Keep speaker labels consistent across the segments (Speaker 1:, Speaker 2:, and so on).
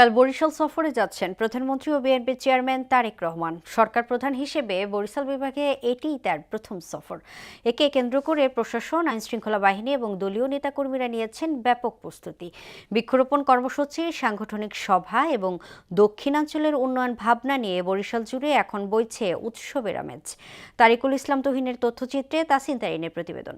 Speaker 1: কাল বরিশাল সফরে যাচ্ছেন প্রধানমন্ত্রী ও বিএনপি চেয়ারম্যান তারেক রহমান। সরকার প্রধান হিসেবে বরিশাল বিভাগে এটিই তার প্রথম সফর। একে কেন্দ্র করে প্রশাসন, আইনশৃঙ্খলা বাহিনী এবং দলীয় নেতাকর্মীরা নিয়েছেন ব্যাপক প্রস্তুতি। বৃক্ষরোপণ কর্মসূচি, সাংগঠনিক সভা এবং দক্ষিণাঞ্চলের উন্নয়ন ভাবনা নিয়ে বরিশাল জুড়ে এখন বইছে উৎসবের আমেজ। তারিকুল ইসলাম তুহিনের তথ্যচিত্রে তাসিন তারিনের প্রতিবেদন।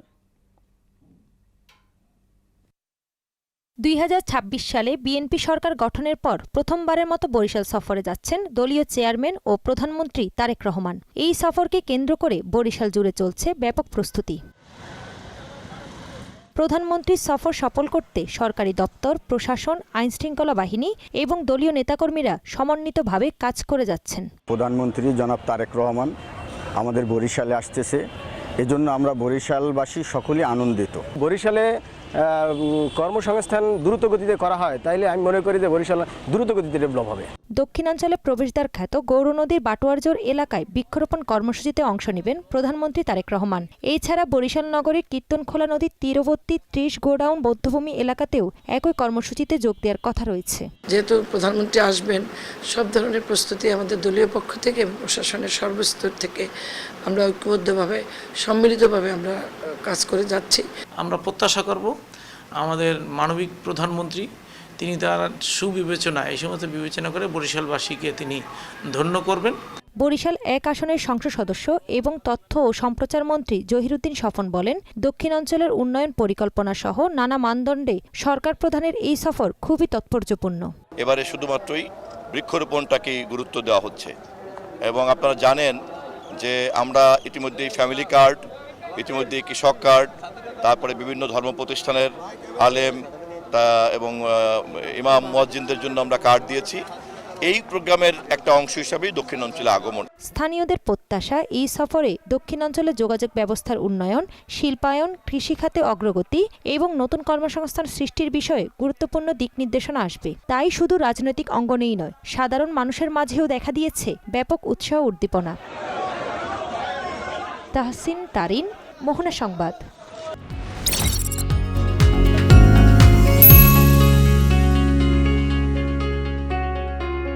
Speaker 2: ২০২৬ সালে বিএনপি সরকার গঠনের পর প্রথমবারের মতো বরিশাল সফরে যাচ্ছেন দলীয় চেয়ারম্যান ও প্রধানমন্ত্রী তারেক রহমান। এই সফরকে কেন্দ্র করে বরিশাল জুড়ে চলছে ব্যাপক প্রস্তুতি। প্রধানমন্ত্রীর সফর সফল করতে সরকারি দপ্তর, প্রশাসন, আইনশৃঙ্খলা বাহিনী এবং দলীয় নেতাকর্মীরা সমন্বিতভাবে কাজ করে যাচ্ছেন।
Speaker 3: প্রধানমন্ত্রী জনাব তারেক রহমান আমাদের বরিশালে আসতেছে, এজন্য আমরা বরিশালবাসী সকলেই আনন্দিত।
Speaker 4: বরিশালে কর্মসংস্থান দ্রুত গতিতে করা হয়, তাইলে আমি মনে করি যে বরিশাল দ্রুত গতিতে ডেভেলপ হবে।
Speaker 2: দক্ষিণাঞ্চলে প্রবেশদ্বার খ্যাত গৌরনদীর বাটোয়ারজোর এলাকায় বৃক্ষরোপণ কর্মসূচিতে অংশ নেবেন প্রধানমন্ত্রী তারেক রহমান। এছাড়া বরিশাল নগরীর কীর্তনখোলা নদীর তীরবর্তী ৩০ গোডাউন বৌদ্ধভূমি এলাকাতেও একই কর্মসূচিতে যোগ দেওয়ার কথা রয়েছে।
Speaker 5: যেহেতু প্রধানমন্ত্রী আসবেন, সব ধরনের প্রস্তুতি আমাদের দলীয় পক্ষ থেকে এবং প্রশাসনের সর্বস্তর থেকে আমরা ঐক্যবদ্ধভাবে, সম্মিলিতভাবে আমরা কাজ করে যাচ্ছি।
Speaker 6: আমরা প্রত্যাশা করব আমাদের মানবিক প্রধানমন্ত্রী তিনি তার সুবিবেচনা, এই সমস্ত বিবেচনা করে বরিশালবাসীকে তিনি ধন্য করবেন।
Speaker 2: বরিশাল ১ আসনের সংসদ সদস্য এবং তথ্য ও সম্প্রচার মন্ত্রী জহিরুদ্দিন স্বপন বলেন, দক্ষিণাঞ্চলের উন্নয়ন পরিকল্পনা সহ নানা মানদণ্ডে সরকার প্রধানের এই সফর খুবই তাৎপর্যপূর্ণ।
Speaker 7: এবারে শুধুমাত্রই বৃক্ষরোপণটাকেই গুরুত্ব দেওয়া হচ্ছে এবং আপনারা জানেন যে আমরা ইতিমধ্যেই ফ্যামিলি কার্ড, ইতিমধ্যেই কৃষক কার্ড, তারপরে বিভিন্ন ধর্ম প্রতিষ্ঠানের আলেম এবং ইমাম মুয়াজ্জিনদের জন্য আমরা কার্ড দিয়েছি। এই প্রোগ্রামের একটা অংশ হিসাবেই দক্ষিণাঞ্চলে আগমন।
Speaker 2: স্থানীয়দের প্রত্যাশা, এই সফরে দক্ষিণাঞ্চলে যোগাযোগ ব্যবস্থার উন্নয়ন, শিল্পায়ন, কৃষিখাতে অগ্রগতি এবং নতুন কর্মসংস্থান সৃষ্টির বিষয়ে গুরুত্বপূর্ণ দিক নির্দেশনা আসবে। তাই শুধু রাজনৈতিক অঙ্গনেই নয়, সাধারণ মানুষের মাঝেও দেখা দিয়েছে ব্যাপক উৎসাহ উদ্দীপনা। তাহসিন তারিন, মোহনা সংবাদ।